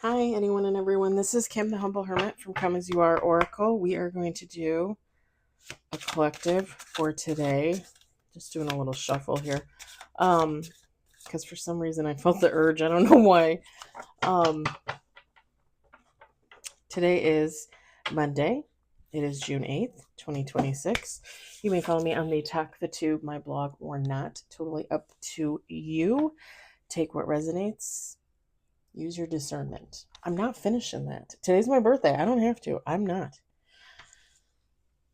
Hi, anyone and everyone. This is Kim, the Humble Hermit from Come As You Are Oracle. We are going to do a collective for today. Just doing a little shuffle here. Because for some reason I felt the urge. I don't know why. Today is Monday. It is June 8th, 2026. You may follow me on the Talk the Tube, my blog, or not. Totally up to you. Take what resonates. Use your discernment. I'm not finishing that. Today's my birthday. I don't have to. I'm not.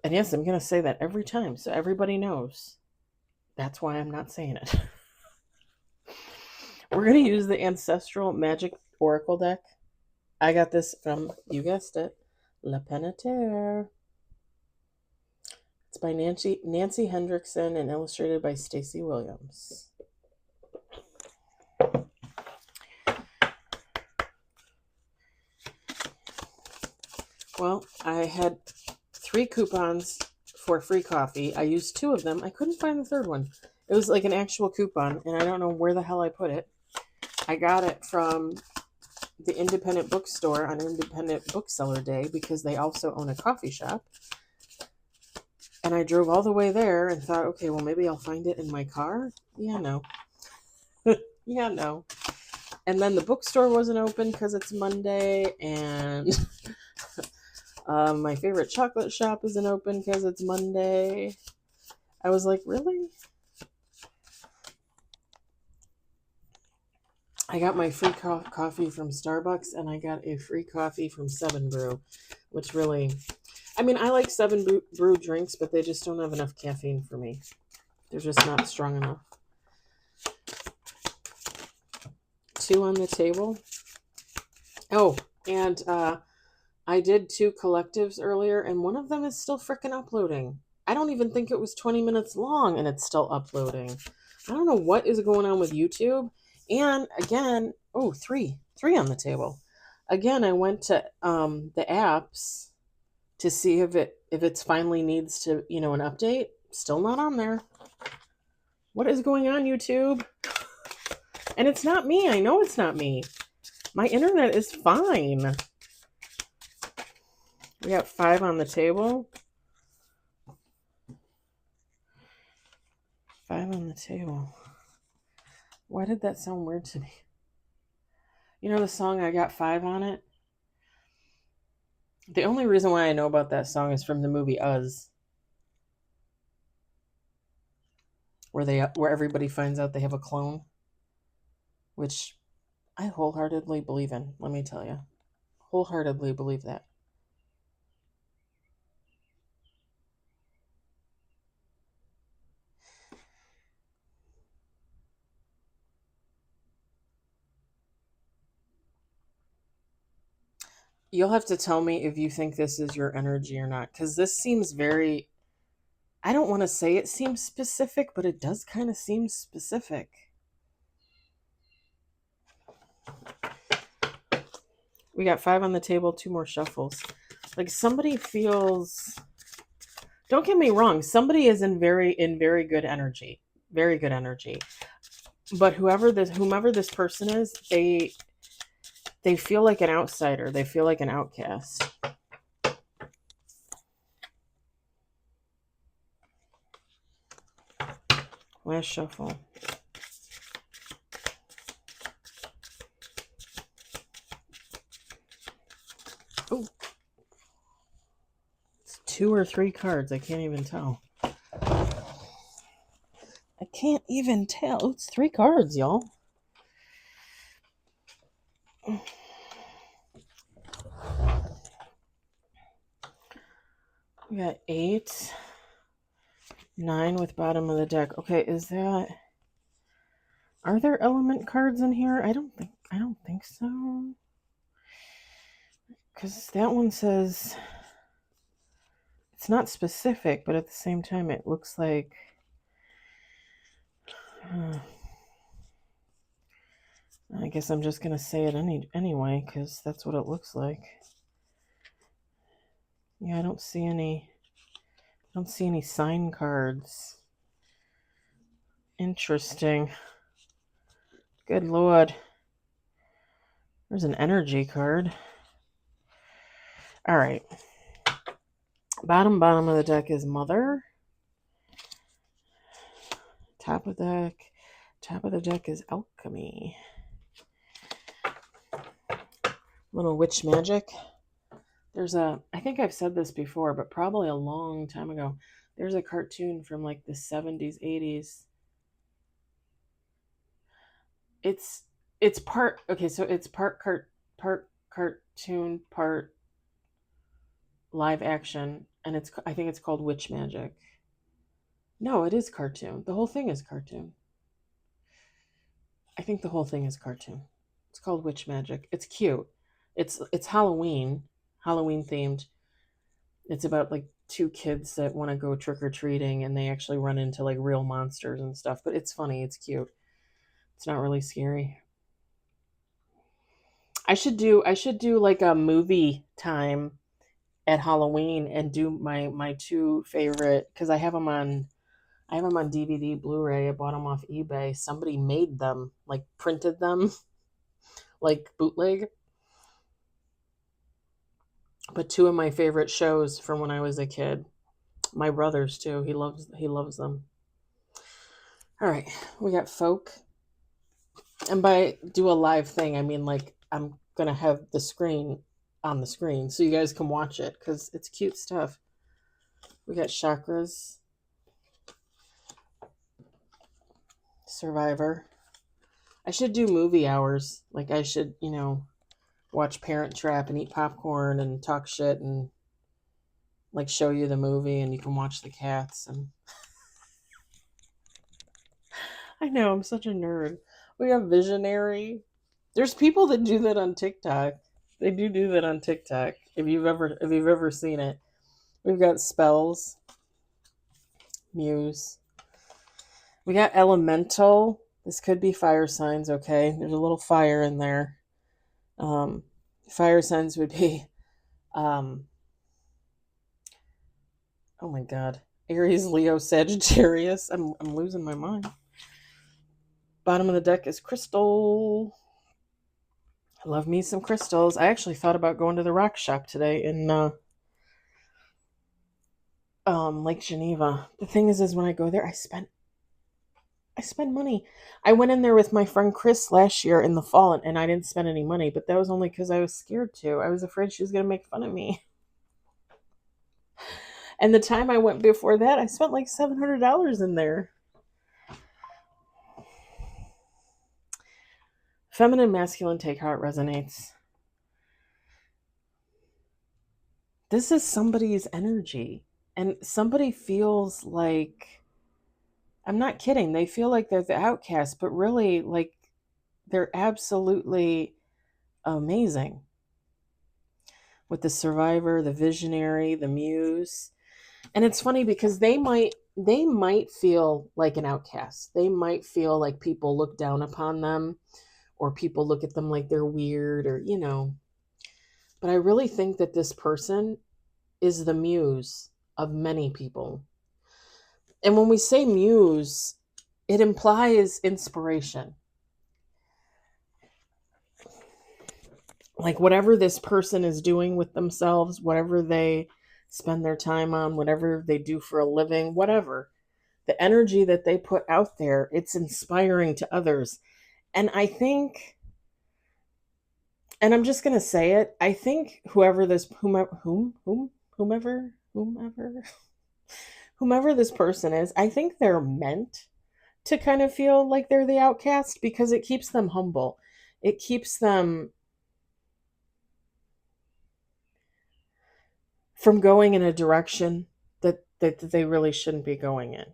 And yes, I'm going to say that every time so everybody knows. That's why I'm not saying it. We're going to use the Ancestral Magic Oracle deck. I got this from, you guessed it, La Penetaire. It's by Nancy Hendrickson and illustrated by Stacy Williams. Well, I had 3 coupons for free coffee. I used 2 of them. I couldn't find the third one. It was like an actual coupon, and I don't know where the hell I put it. I got it from the independent bookstore on Independent Bookseller Day because they also own a coffee shop. And I drove all the way there and thought, okay, well, maybe I'll find it in my car. Yeah, no. Yeah, no. And then the bookstore wasn't open because it's Monday, and my favorite chocolate shop isn't open because it's Monday. I was like, really? I got my free coffee from Starbucks, and I got a free coffee from 7 Brew, which really, I mean, I like 7 Brew drinks, but they just don't have enough caffeine for me. They're just not strong enough. 2 on the table. Oh, and I did 2 collectives earlier, and one of them is still freaking uploading. I don't even think it was 20 minutes long, and it's still uploading. I don't know what is going on with YouTube. And again, 3 on the table. Again, I went to the apps to see if it's finally needs to, an update. Still not on there. What is going on, YouTube? And it's not me. I know it's not me. My internet is fine. We got 5 on the table. 5 on the table. Why did that sound weird to me? You know the song I Got 5 on it? The only reason why I know about that song is from the movie Us, where everybody finds out they have a clone, which I wholeheartedly believe in. Let me tell you, wholeheartedly believe that. You'll have to tell me if you think this is your energy or not, because this seems very, I don't want to say it seems specific, but it does kind of seem specific. We got 5 on the table, 2 more shuffles. Like somebody feels, don't get me wrong, somebody is in very good energy. Very good energy. But whomever this person is, they feel like an outsider. They feel like an outcast. Last shuffle. Oh, it's 2 or 3 cards. I can't even tell. I can't even tell. It's 3 cards, y'all. We got 8, 9 with bottom of the deck. Okay, is that? Are there element cards in here? I don't think so. Because that one says it's not specific, but at the same time, it looks like. I guess I'm just gonna say it anyway, because that's what it looks like. Yeah, I don't see any sign cards. Interesting. Good Lord. There's an energy card. All right. Bottom of the deck is Mother. Top of the deck is Alchemy. Little witch magic. I think I've said this before, but probably a long time ago. There's a cartoon from like the 70s, 80s. It's part, okay, so it's part cartoon, part live action, and I think it's called Witch Magic. No, it is cartoon. The whole thing is cartoon. I think the whole thing is cartoon. It's called Witch Magic. It's cute. It's Halloween themed. It's about like two kids that want to go trick or treating, and they actually run into like real monsters and stuff. But it's funny. It's cute. It's not really scary. I should do like a movie time at Halloween and do my two favorite, because I have them on DVD, Blu-ray. I bought them off eBay. Somebody made them, like printed them, like bootleg. But two of my favorite shows from when I was a kid. My brother's too. He loves them. All right, we got folk. And by do a live thing, I mean like I'm gonna have the screen on the screen so you guys can watch it because it's cute stuff. We got chakras, Survivor. I should do movie hours. Like I should, watch Parent Trap and eat popcorn and talk shit and like show you the movie and you can watch the cats. And I know I'm such a nerd. We have Visionary. There's people that do that on TikTok. They do that on TikTok. If you've ever seen it. We've got Spells, Muse. We got Elemental. This could be fire signs, okay? There's a little fire in there. Fire signs would be oh my god. Aries, Leo, Sagittarius. I'm losing my mind. Bottom of the deck is Crystal. I love me some crystals. I actually thought about going to the rock shop today in Lake Geneva. The thing is when I go there, I spend money. I went in there with my friend Chris last year in the fall, and I didn't spend any money, but that was only because I was scared to. I was afraid she was going to make fun of me. And the time I went before that, I spent like $700 in there. Feminine, masculine, take how it resonates. This is somebody's energy, and somebody feels like, I'm not kidding, they feel like they're the outcast, but really, like, they're absolutely amazing. With the Survivor, the Visionary, the Muse. And it's funny because they might feel like an outcast. They might feel like people look down upon them, or people look at them like they're weird, or But I really think that this person is the muse of many people. And when we say muse, it implies inspiration. Like whatever this person is doing with themselves, whatever they spend their time on, whatever they do for a living, whatever, the energy that they put out there, it's inspiring to others. And I think, and I'm just going to say it, I think whoever this person is, I think they're meant to kind of feel like they're the outcast because it keeps them humble. It keeps them from going in a direction that they really shouldn't be going in.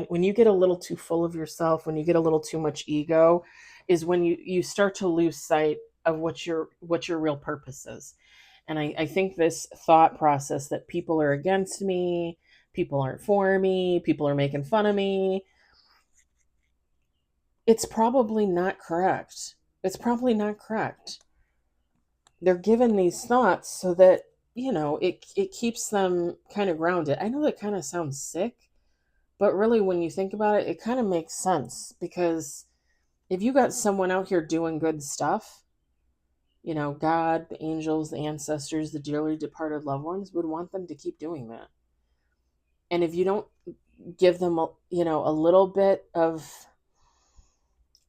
When you get a little too full of yourself, when you get a little too much ego, is when you start to lose sight of what your real purpose is. And I think this thought process that people are against me, people aren't for me, people are making fun of me, it's probably not correct. They're given these thoughts so that, it keeps them kind of grounded. I know that kind of sounds sick, but really when you think about it, it kind of makes sense, because if you got someone out here doing good stuff, God, the angels, the ancestors, the dearly departed loved ones would want them to keep doing that. And if you don't give them a little bit of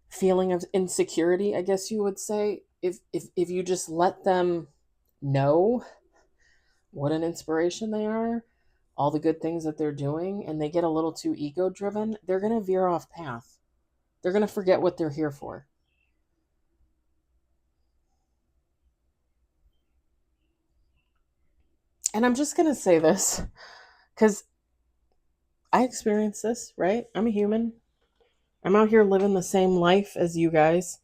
feeling of insecurity, I guess you would say, if you just let them know what an inspiration they are, all the good things that they're doing, and they get a little too ego driven, they're going to veer off path. They're going to forget what they're here for. And I'm just going to say this because I experienced this, right? I'm a human. I'm out here living the same life as you guys.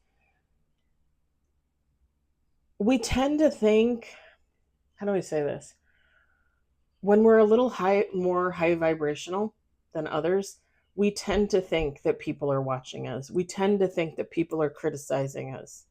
We tend to think, how do I say this? When we're a little more high vibrational than others, we tend to think that people are watching us. We tend to think that people are criticizing us.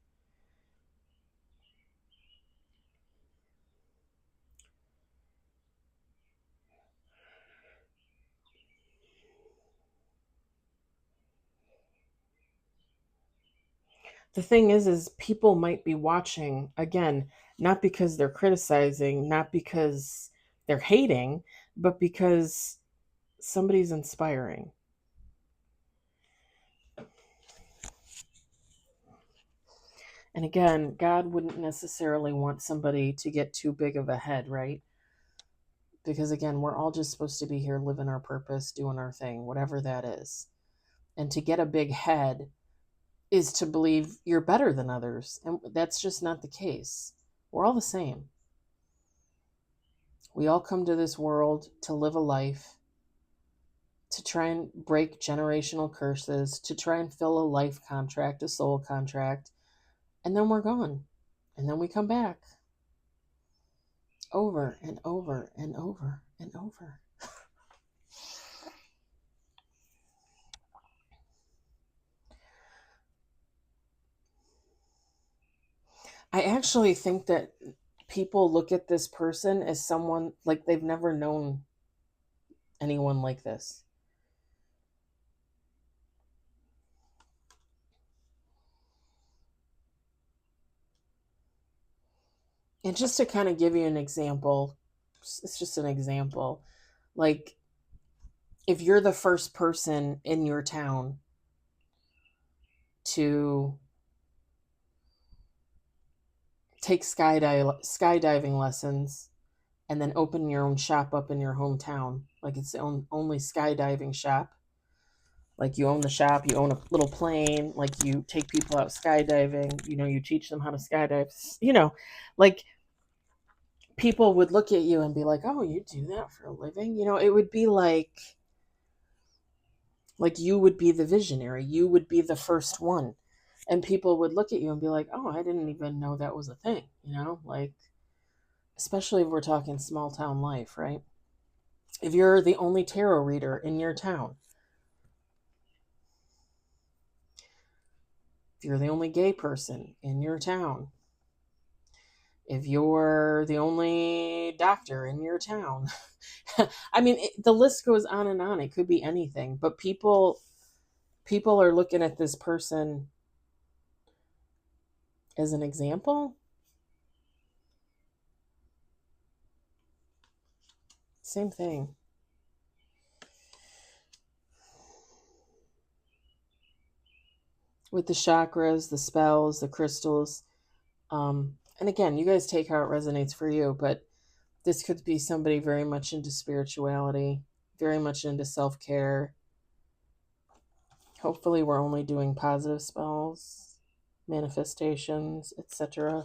The thing is people might be watching, again, not because they're criticizing, not because they're hating, but because somebody's inspiring. And again, God wouldn't necessarily want somebody to get too big of a head, right? Because again, we're all just supposed to be here living our purpose, doing our thing, whatever that is. And to get a big head is to believe you're better than others. And that's just not the case. We're all the same. We all come to this world to live a life, to try and break generational curses, to try and fill a life contract, a soul contract, and then we're gone. And then we come back over and over and over and over. I actually think that people look at this person as someone like they've never known anyone like this. And just to kind of give you an example, it's just an example. Like, if you're the first person in your town to take skydiving lessons and then open your own shop up in your hometown, like it's the only skydiving shop, like you own the shop, you own a little plane, like you take people out skydiving, you teach them how to skydive, like people would look at you and be like, oh, you do that for a living? It would be like you would be the visionary, you would be the first one, and people would look at you and be like, oh, I didn't even know that was a thing, like, especially if we're talking small town life, right? If you're the only tarot reader in your town, if you're the only gay person in your town, if you're the only doctor in your town, I mean, the list goes on and on. It could be anything, but people are looking at this person as an example. Same thing. With the chakras, the spells, the crystals. And again, you guys take how it resonates for you, but this could be somebody very much into spirituality, very much into self-care. Hopefully we're only doing positive spells, manifestations, etc.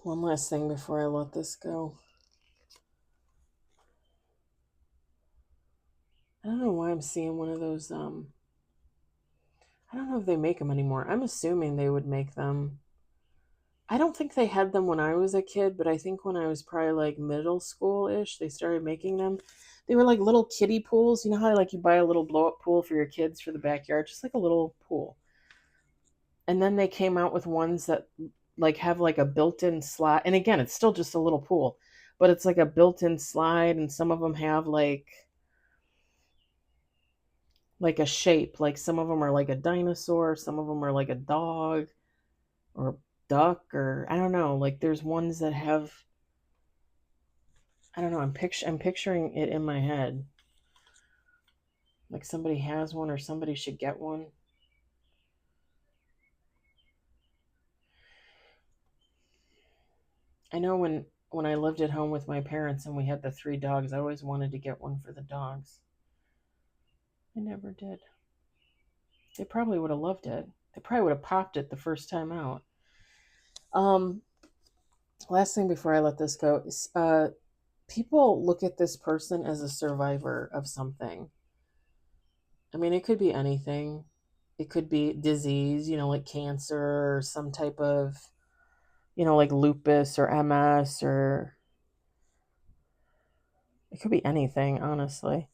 One last thing before I let this go. I don't know why I'm seeing one of those, I don't know if they make them anymore. I'm assuming they would make them. I don't think they had them when I was a kid, but I think when I was probably like middle school-ish, they started making them. They were like little kiddie pools. You know how like you buy a little blow-up pool for your kids for the backyard, just like a little pool. And then they came out with ones that like have like a built-in slide. And again, it's still just a little pool, but it's like a built-in slide, and some of them have like like a shape. Like some of them are like a dinosaur, some of them are like a dog or a duck, or I don't know. Like there's ones that have, I don't know. I'm picturing it in my head. Like somebody has one or somebody should get one. I know when I lived at home with my parents and we had the 3 dogs, I always wanted to get one for the dogs. I never did. They probably would have loved it. They probably would have popped it the first time out. Um, Last thing before I let this go is people look at this person as a survivor of something. I mean, it could be anything. It could be disease, like cancer or some type of, like lupus or MS, or it could be anything, honestly.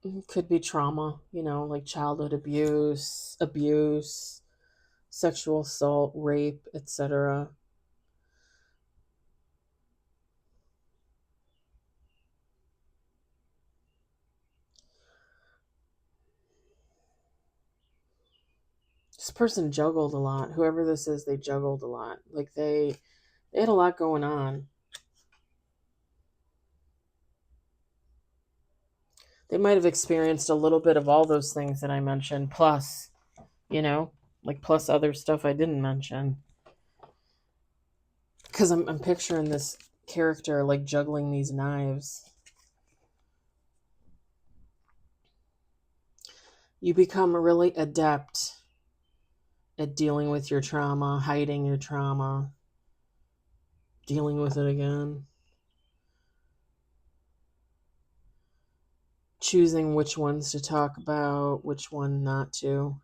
It could be trauma, like childhood abuse, sexual assault, rape, etc. This person juggled a lot. Whoever this is, they juggled a lot. Like they had a lot going on. They might have experienced a little bit of all those things that I mentioned, plus, you know, plus other stuff I didn't mention. Because I'm picturing this character like juggling these knives. You become really adept at dealing with your trauma, hiding your trauma, dealing with it again, choosing which ones to talk about, which one not to,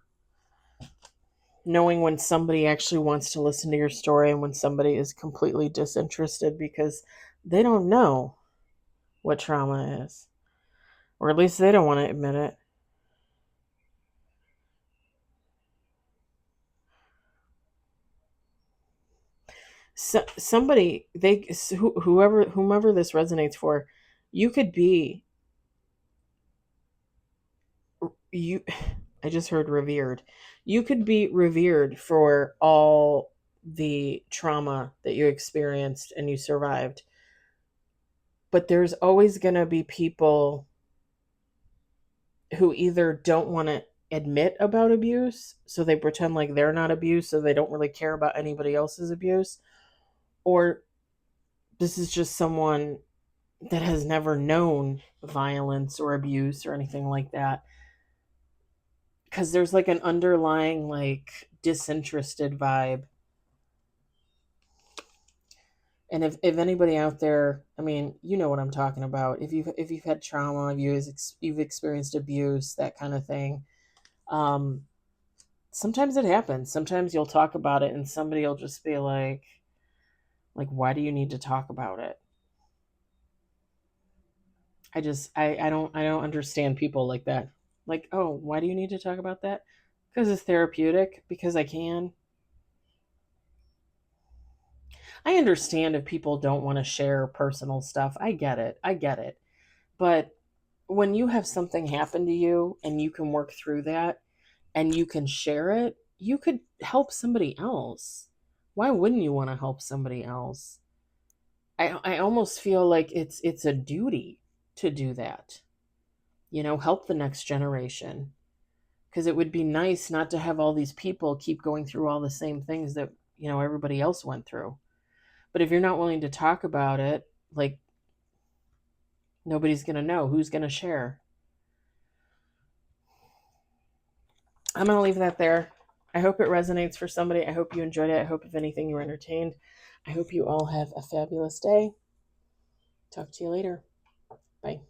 knowing when somebody actually wants to listen to your story and when somebody is completely disinterested because they don't know what trauma is, or at least they don't want to admit it. So, somebody, whomever this resonates for, you could be you. I just heard revered. You could be revered for all the trauma that you experienced and you survived, but there's always going to be people who either don't want to admit about abuse, so they pretend like they're not abused, so they don't really care about anybody else's abuse, or this is just someone that has never known violence or abuse or anything like that, because there's like an underlying like disinterested vibe. And if anybody out there, I mean, you know what I'm talking about. If you've had trauma, you've experienced abuse, that kind of thing. um Sometimes it happens. Sometimes you'll talk about it and somebody will just be like, why do you need to talk about it? I don't understand people like that. Like, oh, why do you need to talk about that? Because it's therapeutic, because I can. I understand if people don't want to share personal stuff. I get it. I get it. But when you have something happen to you and you can work through that and you can share it, you could help somebody else. Why wouldn't you want to help somebody else? I almost feel like it's a duty to do that. Help the next generation, because it would be nice not to have all these people keep going through all the same things that, everybody else went through. But if you're not willing to talk about it, like, nobody's going to know who's going to share. I'm going to leave that there. I hope it resonates for somebody. I hope you enjoyed it. I hope, if anything, you were entertained. I hope you all have a fabulous day. Talk to you later. Bye.